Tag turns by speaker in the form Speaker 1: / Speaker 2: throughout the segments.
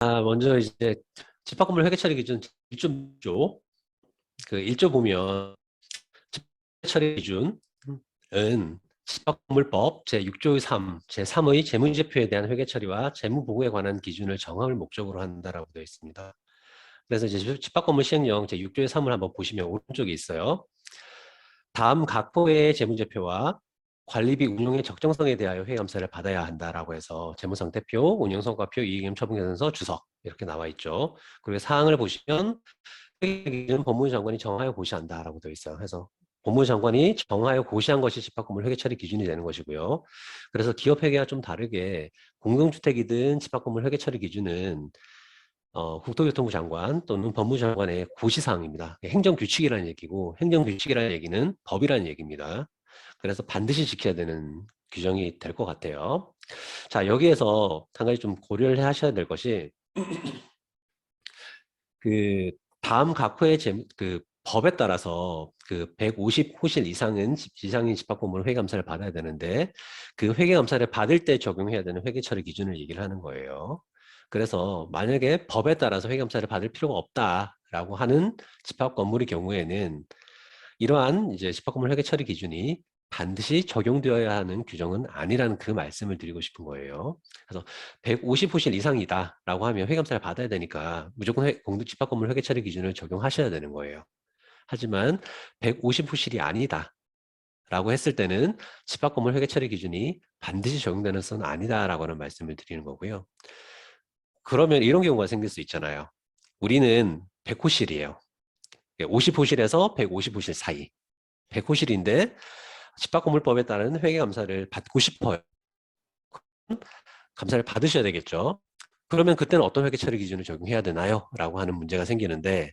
Speaker 1: 먼저 이제 집합건물 회계처리 기준 1조 그 1조 보면 집합처리 기준은 집합건물법 제6조 3, 제3의 재무제표에 대한 회계처리와 재무보고에 관한 기준을 정함을 목적으로 한다라고 되어 있습니다. 그래서 이제 집합건물 시행령 제6조의 3을 한번 보시면 오른쪽에 있어요. 다음 각 호의 재무제표와 관리비 운용의 적정성에 대하여 회계감사를 받아야 한다라고 해서 재무상태표, 운영성과표, 이익임 처분계산서, 주석 이렇게 나와 있죠. 그리고 사항을 보시면 회계기준 법무부 장관이 정하여 고시한다라고 되어 있어요. 그래서 법무부 장관이 정하여 고시한 것이 집합건물 회계처리 기준이 되는 것이고요. 그래서 기업회계와 좀 다르게 공동주택이든 집합건물 회계처리 기준은 국토교통부 장관 또는 법무부 장관의 고시사항입니다. 행정규칙이라는 얘기고 행정규칙이라는 얘기는 법이라는 얘기입니다. 그래서 반드시 지켜야 되는 규정이 될 것 같아요. 자, 여기에서 한 가지 좀 고려를 하셔야 될 것이 그 다음 각 호의 그 법에 따라서 그 150호실 이상인 집합건물 회계감사를 받아야 되는데 그 회계감사를 받을 때 적용해야 되는 회계처리 기준을 얘기를 하는 거예요. 그래서 만약에 법에 따라서 회계감사를 받을 필요가 없다라고 하는 집합건물의 경우에는 이러한 이제 집합건물 회계처리 기준이 반드시 적용되어야 하는 규정은 아니라는 그 말씀을 드리고 싶은 거예요. 그래서 150호실 이상이다라고 하면 회계감사를 받아야 되니까 무조건 집합건물 회계처리 기준을 적용하셔야 되는 거예요. 하지만 150호실이 아니다라고 했을 때는 집합건물 회계처리 기준이 반드시 적용되는 것은 아니다라고 하는 말씀을 드리는 거고요. 그러면 이런 경우가 생길 수 있잖아요. 우리는 100호실이에요. 50호실에서 150호실 사이. 100호실인데 집합건물법에 따른 회계감사를 받고 싶어요. 감사를 받으셔야 되겠죠. 그러면 그때는 어떤 회계처리 기준을 적용해야 되나요? 라고 하는 문제가 생기는데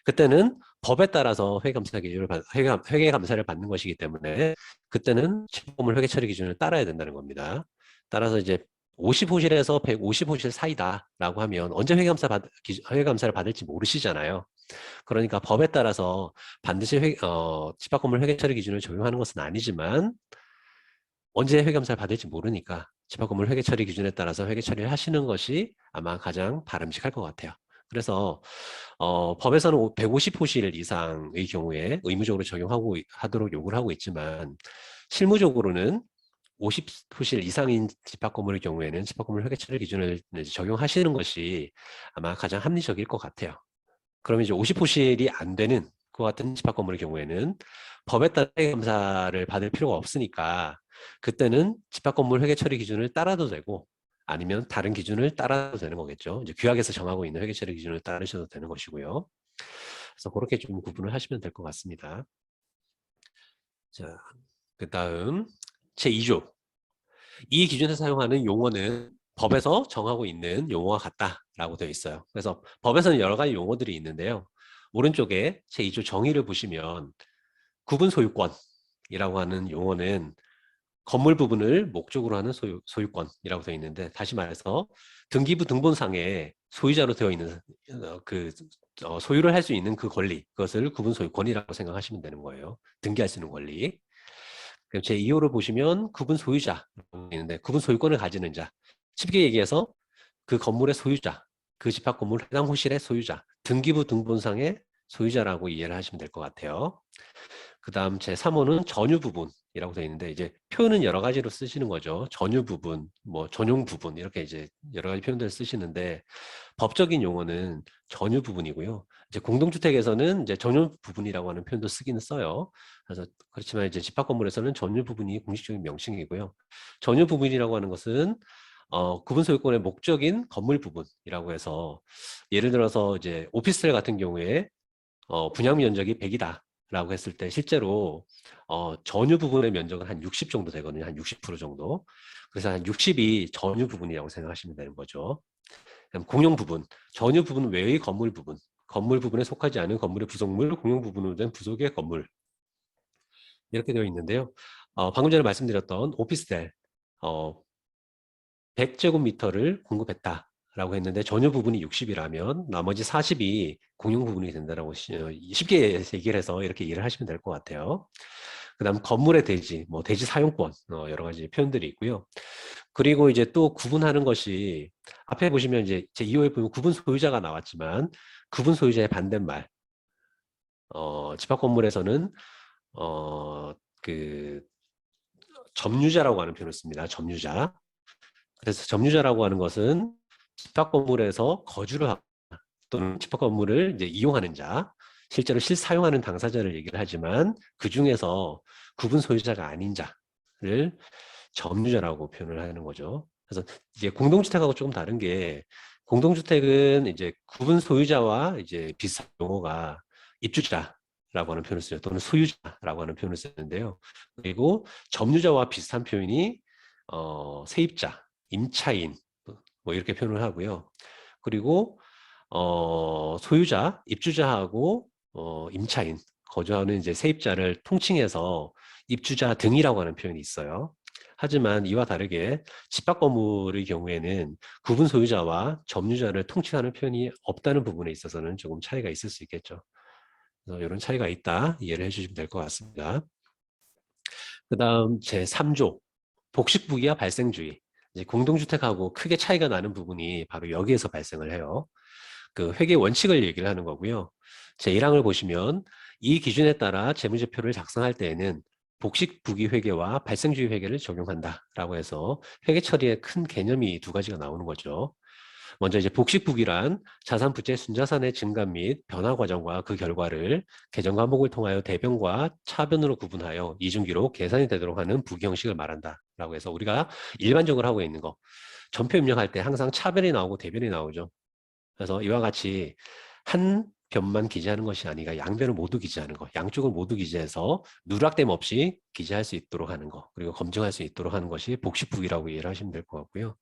Speaker 1: 그때는 법에 따라서 회계감사를 받는 것이기 때문에 그때는 집합건물 회계처리 기준을 따라야 된다는 겁니다. 따라서 이제 50호실에서 150호실 사이다라고 하면 언제 회계감사를 받을지 모르시잖아요. 그러니까 법에 따라서 반드시 집합건물 회계처리 기준을 적용하는 것은 아니지만 언제 회계감사를 받을지 모르니까 집합건물 회계처리 기준에 따라서 회계처리를 하시는 것이 아마 가장 바람직할 것 같아요. 그래서 법에서는 150호실 이상의 경우에 의무적으로 하도록 요구를 하고 있지만 실무적으로는 50호실 이상인 집합건물의 경우에는 집합건물 회계처리 기준을 적용하시는 것이 아마 가장 합리적일 것 같아요. 그러면 이제 50호실이 안 되는 그 같은 집합건물의 경우에는 법에 따라 회계감사를 받을 필요가 없으니까 그때는 집합건물 회계처리 기준을 따라도 되고 아니면 다른 기준을 따라도 되는 거겠죠. 이제 규약에서 정하고 있는 회계처리 기준을 따르셔도 되는 것이고요. 그래서 그렇게 좀 구분을 하시면 될 것 같습니다. 자, 그 다음 제2조. 이 기준에서 사용하는 용어는 법에서 정하고 있는 용어와 같다라고 되어 있어요. 그래서 법에서는 여러 가지 용어들이 있는데요. 오른쪽에 제2조 정의를 보시면 구분 소유권이라고 하는 용어는 건물 부분을 목적으로 하는 소유권이라고 되어 있는데 다시 말해서 등기부 등본상에 소유자로 되어 있는 소유를 할 수 있는 그 권리 그것을 구분 소유권이라고 생각하시면 되는 거예요. 등기할 수 있는 권리. 제2호를 보시면 구분 소유자라고 있는데 구분 소유권을 가지는 자. 쉽게 얘기해서 그 건물의 소유자, 그 집합건물 해당 호실의 소유자, 등기부 등본상의 소유자라고 이해를 하시면 될 것 같아요. 그 다음 제3호는 전유 부분이라고 되어 있는데 이제 표현은 여러 가지로 쓰시는 거죠. 전유 부분, 뭐 전용 부분 이렇게 이제 여러 가지 표현들을 쓰시는데 법적인 용어는 전유 부분이고요. 이제 공동주택에서는 이제 전유 부분이라고 하는 표현도 쓰기는 써요. 그래서 그렇지만 이제 집합 건물에서는 전유 부분이 공식적인 명칭이고요. 전유 부분이라고 하는 것은 구분 소유권의 목적인 건물 부분이라고 해서 예를 들어서 이제 오피스텔 같은 경우에 분양 면적이 100이다. 라고 했을 때 실제로 전유 부분의 면적은 한 60 정도 되거든요. 한 60% 정도. 그래서 한 60이 전유 부분이라고 생각하시면 되는 거죠. 그럼 공용 부분, 전유 부분 외의 건물 부분, 건물 부분에 속하지 않은 건물의 부속물, 공용 부분으로 된 부속의 건물 이렇게 되어 있는데요. 방금 전에 말씀드렸던 오피스텔 100제곱미터를 공급했다라고 했는데 전유 부분이 60이라면 나머지 40이 공용 부분이 된다라고 쉽게 얘기를 해서 이렇게 이해를 하시면 될 것 같아요. 그 다음 건물의 대지, 뭐 대지 사용권 여러 가지 표현들이 있고요. 그리고 이제 또 구분하는 것이 앞에 보시면 이제 제 2호에 보면 구분 소유자가 나왔지만 구분 소유자의 반대말 집합 건물에서는 어, 그 점유자라고 하는 표현을 씁니다. 점유자. 그래서 점유자라고 하는 것은 집합 건물에서 거주를 하고 또는 집합 건물을 이제 이용하는 자, 실제로 실사용하는 당사자를 얘기를 하지만 그 중에서 구분 소유자가 아닌 자를 점유자라고 표현을 하는 거죠. 그래서 이제 공동주택하고 조금 다른 게 공동주택은 이제 구분 소유자와 이제 비슷한 용어가 입주자라고 하는 표현을 쓰죠. 또는 소유자라고 하는 표현을 쓰는데요. 그리고 점유자와 비슷한 표현이 세입자, 임차인 뭐 이렇게 표현을 하고요. 그리고 소유자, 입주자하고 임차인, 거주하는 이제 세입자를 통칭해서 입주자 등이라고 하는 표현이 있어요. 하지만 이와 다르게 집합 건물의 경우에는 구분 소유자와 점유자를 통칭하는 표현이 없다는 부분에 있어서는 조금 차이가 있을 수 있겠죠. 그래서 이런 차이가 있다 이해를 해주시면 될 것 같습니다. 그 다음 제3조 복식부기와 발생주의. 이제 공동주택하고 크게 차이가 나는 부분이 바로 여기에서 발생을 해요. 그 회계 원칙을 얘기를 하는 거고요. 제1항을 보시면 이 기준에 따라 재무제표를 작성할 때에는 복식부기 회계와 발생주의 회계를 적용한다라고 해서 회계 처리의 큰 개념이 두 가지가 나오는 거죠. 먼저 이제 복식부기란 자산 부채 순자산의 증감 및 변화 과정과 그 결과를 계정 과목을 통하여 대변과 차변으로 구분하여 이중기로 계산이 되도록 하는 부기 형식을 말한다라고 해서 우리가 일반적으로 하고 있는 거 전표 입력할 때 항상 차변이 나오고 대변이 나오죠. 그래서 이와 같이 한 변만 기재하는 것이 아니라 양변을 모두 기재하는 것, 양쪽을 모두 기재해서 누락됨 없이 기재할 수 있도록 하는 것, 그리고 검증할 수 있도록 하는 것이 복식부기라고 이해를 하시면 될 것 같고요.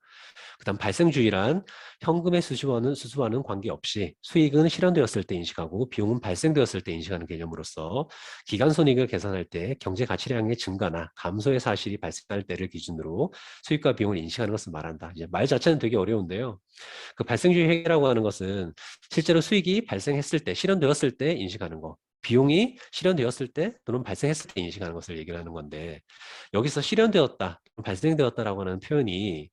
Speaker 1: 그다음 발생주의란 현금의 수수와는 관계없이 수익은 실현되었을 때 인식하고 비용은 발생되었을 때 인식하는 개념으로서 기간손익을 계산할 때 경제가치량의 증가나 감소의 사실이 발생할 때를 기준으로 수익과 비용을 인식하는 것을 말한다. 이제 말 자체는 되게 어려운데요. 그 발생주의 회계라고 하는 것은 실제로 수익이 발생했을 때, 실현되었을 때 인식하는 거. 비용이 실현되었을 때 또는 발생했을 때 인식하는 것을 얘기를 하는 건데 여기서 실현되었다, 발생되었다라고 하는 표현이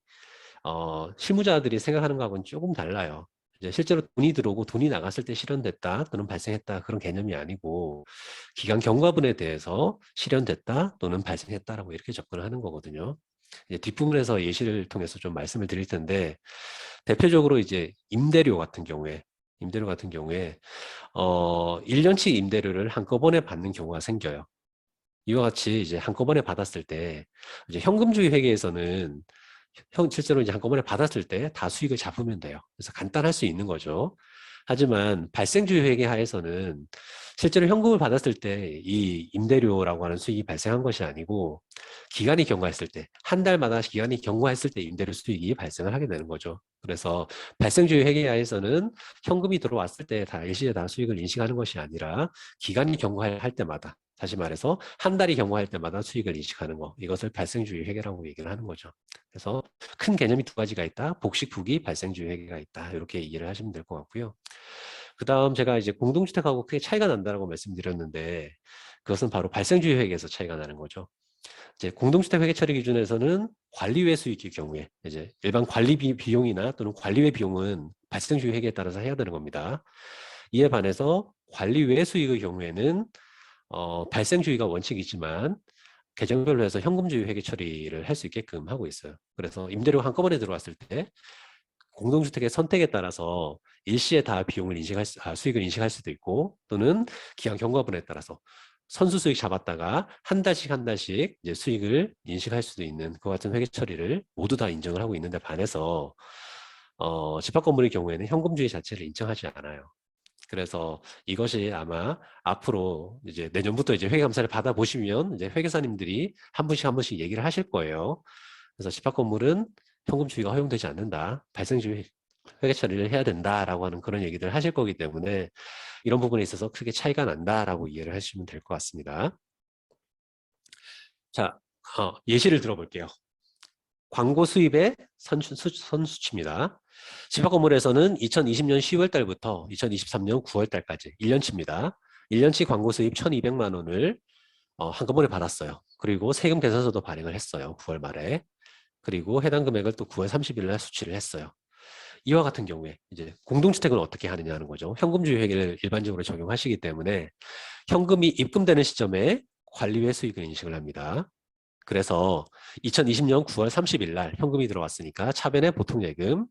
Speaker 1: 실무자들이 생각하는 거하고는 조금 달라요. 이제 실제로 돈이 들어오고 돈이 나갔을 때 실현됐다 또는 발생했다 그런 개념이 아니고 기간 경과분에 대해서 실현됐다 또는 발생했다라고 이렇게 접근을 하는 거거든요. 이제 뒷부분에서 예시를 통해서 좀 말씀을 드릴 텐데 대표적으로 이제 임대료 같은 경우에 1년치 임대료를 한꺼번에 받는 경우가 생겨요. 이와 같이 이제 한꺼번에 받았을 때 이제 현금주의 회계에서는 실제로 이제 한꺼번에 받았을 때 다 수익을 잡으면 돼요. 그래서 간단할 수 있는 거죠. 하지만 발생주의 회계 하에서는 실제로 현금을 받았을 때 이 임대료라고 하는 수익이 발생한 것이 아니고 기간이 경과했을 때, 한 달마다 기간이 경과했을 때 임대료 수익이 발생을 하게 되는 거죠. 그래서 발생주의 회계 하에서는 현금이 들어왔을 때 다 일시에 다 수익을 인식하는 것이 아니라 기간이 경과할 때마다, 다시 말해서 한 달이 경과할 때마다 수익을 인식하는 거, 이것을 발생주의 회계라고 얘기를 하는 거죠. 그래서 큰 개념이 두 가지가 있다. 복식부기, 발생주의 회계가 있다. 이렇게 이해를 하시면 될 것 같고요. 그 다음 제가 이제 공동주택하고 크게 차이가 난다고 말씀드렸는데 그것은 바로 발생주의 회계에서 차이가 나는 거죠. 이제 공동주택 회계 처리 기준에서는 관리외 수익의 경우에 이제 일반 관리 비용이나 또는 관리외 비용은 발생주의 회계에 따라서 해야 되는 겁니다. 이에 반해서 관리외 수익의 경우에는 발생주의가 원칙이지만 계정별로 해서 현금주의 회계 처리를 할 수 있게끔 하고 있어요. 그래서 임대료가 한꺼번에 들어왔을 때 공동주택의 선택에 따라서 일시에 다 비용을 수익을 인식할 수도 있고 또는 기간 경과분에 따라서 선수 수익 잡았다가 한 달씩 이제 수익을 인식할 수도 있는 그 같은 회계 처리를 모두 다 인정을 하고 있는데 반해서 집합 건물의 경우에는 현금주의 자체를 인정하지 않아요. 그래서 이것이 아마 앞으로 이제 내년부터 이제 회계감사를 받아보시면 이제 회계사님들이 한 분씩 얘기를 하실 거예요. 그래서 집합 건물은 현금주의가 허용되지 않는다. 발생주의 회계 처리를 해야 된다라고 하는 그런 얘기들 하실 거기 때문에 이런 부분에 있어서 크게 차이가 난다라고 이해를 하시면 될 것 같습니다. 자, 예시를 들어볼게요. 광고 수입의 선수치입니다. 집합 건물에서는 2020년 10월 달부터 2023년 9월 달까지 1년치입니다. 1년치 광고 수입 1,200만 원을 한꺼번에 받았어요. 그리고 세금 계산서도 발행을 했어요. 9월 말에. 그리고 해당 금액을 또 9월 30일 날 수취를 했어요. 이와 같은 경우에 이제 공동주택은 어떻게 하느냐 하는 거죠. 현금주의 회계를 일반적으로 적용하시기 때문에 현금이 입금되는 시점에 관리외 수익을 인식을 합니다. 그래서 2020년 9월 30일 날 현금이 들어왔으니까 차변의 보통예금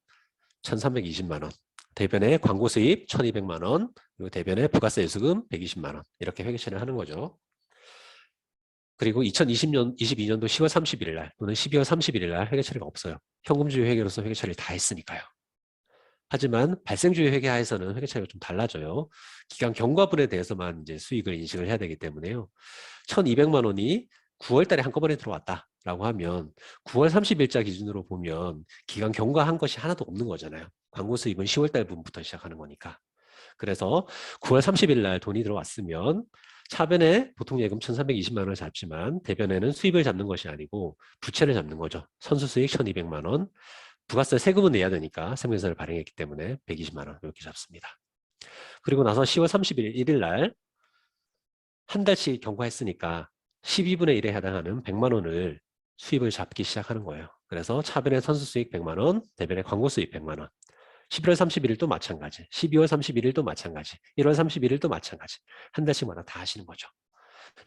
Speaker 1: 1,320만 원, 대변의 광고 수입 1,200만 원, 그리고 대변의 부가세 유수금 120만 원 이렇게 회계 처리를 하는 거죠. 그리고 22년도 10월 31일 날 또는 12월 31일 날 회계 처리가 없어요. 현금주의 회계로서 회계 처리를 다 했으니까요. 하지만 발생주의 회계하에서는 회계 처리가 좀 달라져요. 기간 경과분에 대해서만 이제 수익을 인식을 해야 되기 때문에요. 1,200만 원이 9월 달에 한꺼번에 들어왔다라고 하면 9월 30일자 기준으로 보면 기간 경과한 것이 하나도 없는 거잖아요. 광고 수입은 10월 달 부분부터 시작하는 거니까. 그래서 9월 30일 날 돈이 들어왔으면 차변에 보통 예금 1,320만 원을 잡지만 대변에는 수입을 잡는 것이 아니고 부채를 잡는 거죠. 선수수익 1,200만 원, 부가세 세금은 내야 되니까 세무조사를 발행했기 때문에 120만 원 이렇게 잡습니다. 그리고 나서 10월 31일 날 한 달씩 경과했으니까 12분의 1에 해당하는 100만 원을 수입을 잡기 시작하는 거예요. 그래서 차변의 선수수익 100만 원, 대변의 광고수입 100만 원. 11월 31일도 마찬가지, 12월 31일도 마찬가지, 1월 31일도 마찬가지. 한 달씩마다 다 하시는 거죠.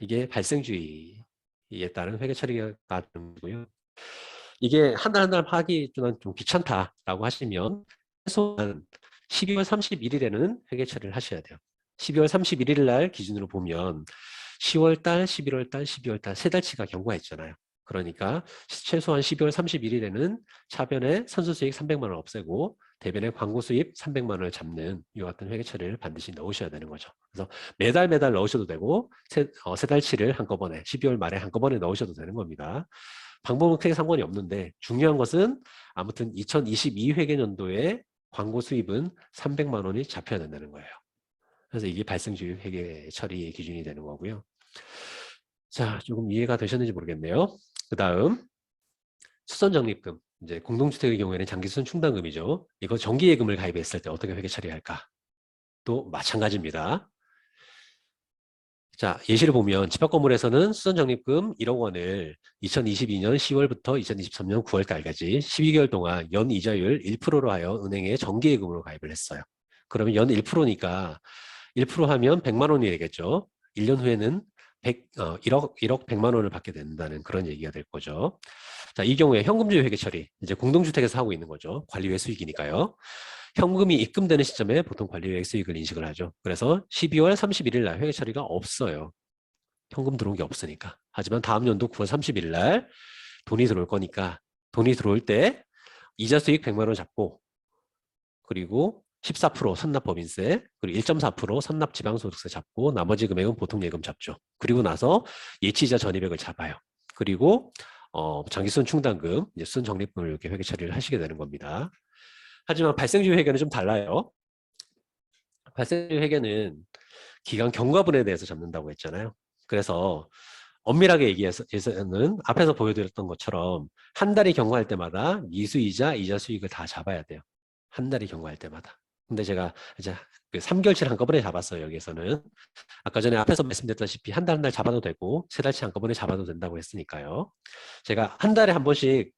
Speaker 1: 이게 발생주의에 따른 회계 처리가 되는 거고요. 이게 한 달 한 달 하기 좀 귀찮다라고 하시면 최소한 12월 31일에는 회계 처리를 하셔야 돼요. 12월 31일 날 기준으로 보면 10월 달, 11월 달, 12월 달 세 달치가 경과했잖아요. 그러니까 최소한 12월 31일에는 차변에 선수수익 300만 원 없애고 대변에 광고 수입 300만 원을 잡는 이와 같은 회계 처리를 반드시 넣으셔야 되는 거죠. 그래서 매달 넣으셔도 되고 세 달치를 한꺼번에 12월 말에 한꺼번에 넣으셔도 되는 겁니다. 방법은 크게 상관이 없는데 중요한 것은 아무튼 2022 회계년도에 광고 수입은 300만 원이 잡혀야 된다는 거예요. 그래서 이게 발생주의 회계 처리 기준이 되는 거고요. 자, 조금 이해가 되셨는지 모르겠네요. 그 다음 수선적립금. 이제 공동주택의 경우에는 장기수선 충당금이죠. 이거 정기예금을 가입했을 때 어떻게 회계 처리할까? 또 마찬가지입니다. 자, 예시를 보면 집합건물에서는 수선적립금 1억 원을 2022년 10월부터 2023년 9월달까지 12개월 동안 연이자율 1%로 하여 은행에 정기예금으로 가입을 했어요. 그러면 연 1%니까 1% 하면 100만 원이 되겠죠. 1년 후에는 1억 100만 원을 받게 된다는 그런 얘기가 될 거죠. 자, 이 경우에 현금주의 회계 처리, 이제 공동주택에서 하고 있는 거죠. 관리외 수익이니까요. 현금이 입금되는 시점에 보통 관리외 수익을 인식을 하죠. 그래서 12월 31일 날 회계 처리가 없어요. 현금 들어온 게 없으니까. 하지만 다음 연도 9월 31일 날 돈이 들어올 거니까 돈이 들어올 때 이자 수익 100만 원 잡고 그리고 14% 선납법인세, 그리고 1.4% 선납지방소득세 잡고 나머지 금액은 보통 예금 잡죠. 그리고 나서 예치이자 전입액을 잡아요. 그리고 장기수선 충당금, 이제 수선 적립금을 이렇게 회계 처리를 하시게 되는 겁니다. 하지만 발생주의 회계는 좀 달라요. 발생주의 회계는 기간 경과분에 대해서 잡는다고 했잖아요. 그래서 엄밀하게 얘기해서는 앞에서 보여드렸던 것처럼 한 달이 경과할 때마다 미수이자, 이자 수익을 다 잡아야 돼요. 한 달이 경과할 때마다. 근데 제가 이제 그 3개월치를 한꺼번에 잡았어요, 여기에서는. 아까 전에 앞에서 말씀드렸다시피 한 달 한 달 잡아도 되고 세 달치 한꺼번에 잡아도 된다고 했으니까요. 제가 한 달에 한 번씩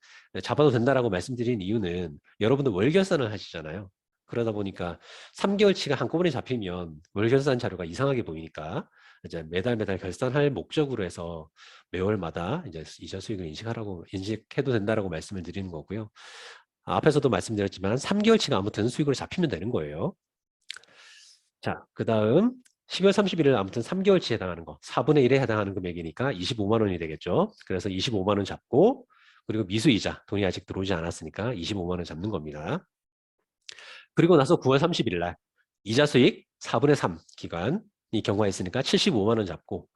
Speaker 1: 잡아도 된다라고 말씀드린 이유는 여러분들 월결산을 하시잖아요. 그러다 보니까 3개월치가 한꺼번에 잡히면 월결산 자료가 이상하게 보이니까 이제 매달 결산할 목적으로 해서 매월마다 이제 이자 수익을 인식해도 된다라고 말씀을 드리는 거고요. 앞에서도 말씀드렸지만 3개월치가 아무튼 수익으로 잡히면 되는 거예요. 자, 그 다음 12월 31일 아무튼 3개월치에 해당하는 거 4분의 1에 해당하는 금액이니까 25만 원이 되겠죠. 그래서 25만 원 잡고 그리고 미수이자 돈이 아직 들어오지 않았으니까 25만 원 잡는 겁니다. 그리고 나서 9월 31일 날 이자 수익 4분의 3 기간이 경과했으니까 75만 원 잡고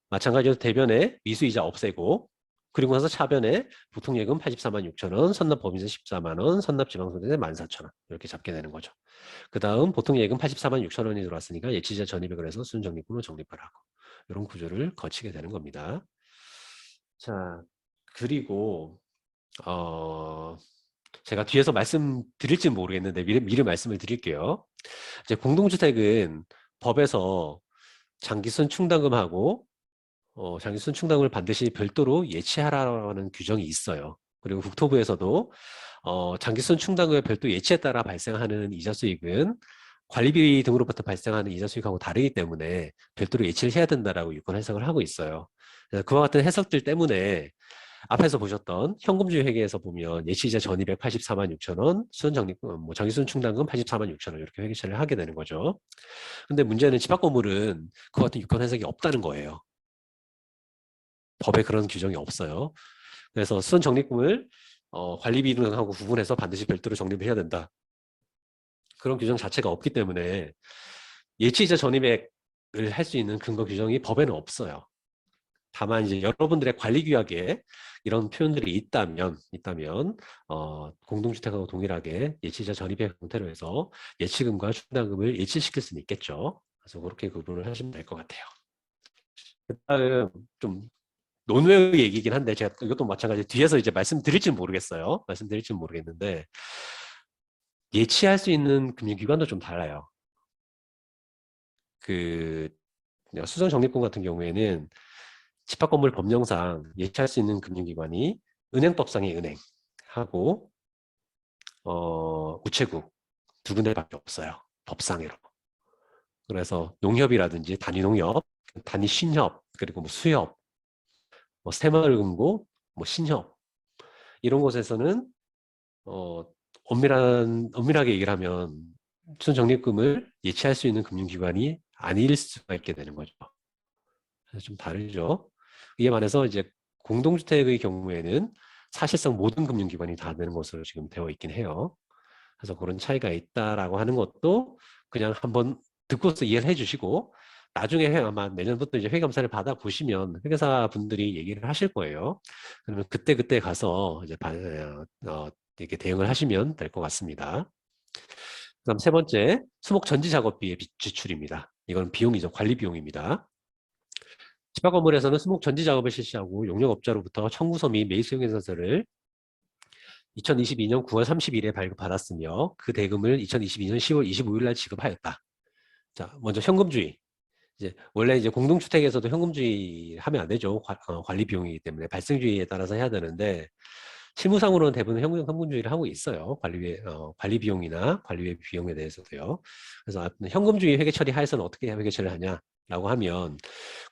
Speaker 1: 마찬가지로 대변에 미수이자 없애고 그리고 나서 차변에 보통예금 84만 6천 원, 선납법인세 14만 원, 선납지방소득세 14,000원 이렇게 잡게 되는 거죠. 그 다음 보통예금 84만 6천 원이 들어왔으니까 예치이자 전입액을 해서 순적립금으로 적립을 하고 이런 구조를 거치게 되는 겁니다. 자, 그리고 제가 뒤에서 말씀드릴지 모르겠는데 미리 말씀을 드릴게요. 이제 공동주택은 법에서 장기순 충당금하고 장기순 충당금을 반드시 별도로 예치하라는 규정이 있어요. 그리고 국토부에서도 장기순 충당금의 별도 예치에 따라 발생하는 이자 수익은 관리비 등으로부터 발생하는 이자 수익하고 다르기 때문에 별도로 예치를 해야 된다라고 유권 해석을 하고 있어요. 그래서 그와 같은 해석들 때문에 앞에서 보셨던 현금주의 회계에서 보면 예치이자 전입액 84만 6천 원, 수선적립금, 뭐 장기순 충당금 84만 6천 원 이렇게 회계처리를 하게 되는 거죠. 근데 문제는 집합건물은 그와 같은 유권 해석이 없다는 거예요. 법에 그런 규정이 없어요. 그래서 수선적립금을 관리비 등하고 구분해서 반드시 별도로 적립을 해야 된다. 그런 규정 자체가 없기 때문에 예치이자 전입액을 할 수 있는 근거 규정이 법에는 없어요. 다만 이제 여러분들의 관리규약에 이런 표현들이 있다면 공동주택하고 동일하게 예치이자 전입액 형태로 해서 예치금과 충당금을 일치시킬 수는 있겠죠. 그래서 그렇게 구분을 하시면 될 것 같아요. 그다음 좀 논외의 얘기긴 한데 제가 이것도 마찬가지 뒤에서 이제 말씀드릴지는 모르겠어요. 말씀드릴지는 모르겠는데 예치할 수 있는 금융기관도 좀 달라요. 그 수정적립금 같은 경우에는 집합건물 법령상 예치할 수 있는 금융기관이 은행법상의 은행하고 우체국 두 군데밖에 없어요. 법상으로. 그래서 농협이라든지 단위농협, 단위신협, 그리고 뭐 수협, 뭐 새마을금고, 뭐 신협 이런 곳에서는 엄밀하게 얘기를 하면 수정적립금을 예치할 수 있는 금융기관이 아닐 수가 있게 되는 거죠. 그래서 좀 다르죠. 이에 반해서 이제 공동주택의 경우에는 사실상 모든 금융기관이 다 되는 것으로 지금 되어 있긴 해요. 그래서 그런 차이가 있다라고 하는 것도 그냥 한번 듣고서 이해를 해주시고 나중에 아마 내년부터 이제 회계감사를 받아 보시면 회계사 분들이 얘기를 하실 거예요. 그러면 그때 가서 이제 이렇게 대응을 하시면 될 것 같습니다. 그다음 세 번째, 수목 전지 작업비의 지출입니다. 이건 비용이죠. 관리 비용입니다. 집합건물에서는 수목 전지 작업을 실시하고 용역업자로부터 청구서 및 매입수용인서서를 2022년 9월 30일에 발급받았으며 그 대금을 2022년 10월 25일 날 지급하였다. 자, 먼저 현금주의. 이제 원래 이제 공동주택에서도 현금주의 하면 안 되죠. 관리 비용이기 때문에 발생주의에 따라서 해야 되는데 실무상으로는 대부분 현금주의를 하고 있어요. 관리 비용이나 관리비 비용에 대해서도요. 그래서 현금주의 회계 처리 하에서는 어떻게 회계 처리를 하냐라고 하면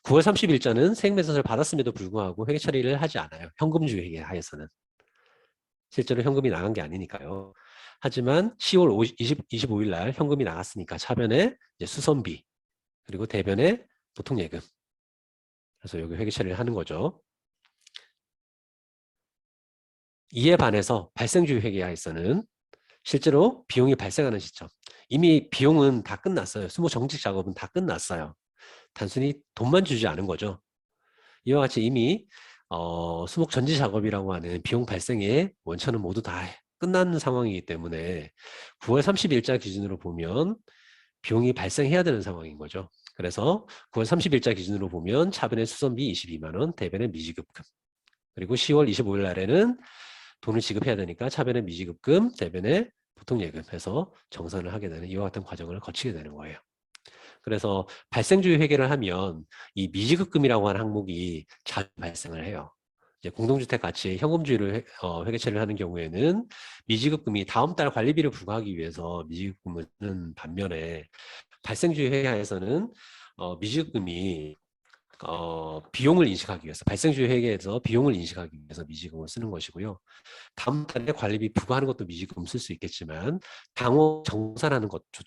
Speaker 1: 9월 30일자는 세액매수세를 받았음에도 불구하고 회계 처리를 하지 않아요. 현금주의 회계 하에서는. 실제로 현금이 나간 게 아니니까요. 하지만 10월 25일 날 현금이 나갔으니까 차변에 이제 수선비 그리고 대변에 보통예금. 그래서 여기 회계 처리를 하는 거죠. 이에 반해서 발생주의 회계하에서는 실제로 비용이 발생하는 시점. 이미 비용은 다 끝났어요. 수목 정직 작업은 다 끝났어요. 단순히 돈만 주지 않은 거죠. 이와 같이 이미 수목 전지 작업이라고 하는 비용 발생의 원천은 모두 다 끝난 상황이기 때문에 9월 30일자 기준으로 보면 비용이 발생해야 되는 상황인 거죠. 그래서 9월 30일자 기준으로 보면 차변의 수선비 22만 원, 대변의 미지급금. 그리고 10월 25일 날에는 돈을 지급해야 되니까 차변의 미지급금, 대변의 보통예금 해서 정산을 하게 되는 이와 같은 과정을 거치게 되는 거예요. 그래서 발생주의 회계를 하면 이 미지급금이라고 하는 항목이 자주 발생을 해요. 이제 공동주택 같이 현금주의를 회계 처리를 하는 경우에는 미지급금이 다음 달 관리비를 부과하기 위해서 미지급금을 쓰는 반면에 발생주의 회계에서는 미지급금이 비용을 인식하기 위해서 발생주의 회계에서 비용을 인식하기 위해서 미지급금을 쓰는 것이고요. 다음 달에 관리비 부과하는 것도 미지급금 쓸 수 있겠지만 당호 정산하는 것조차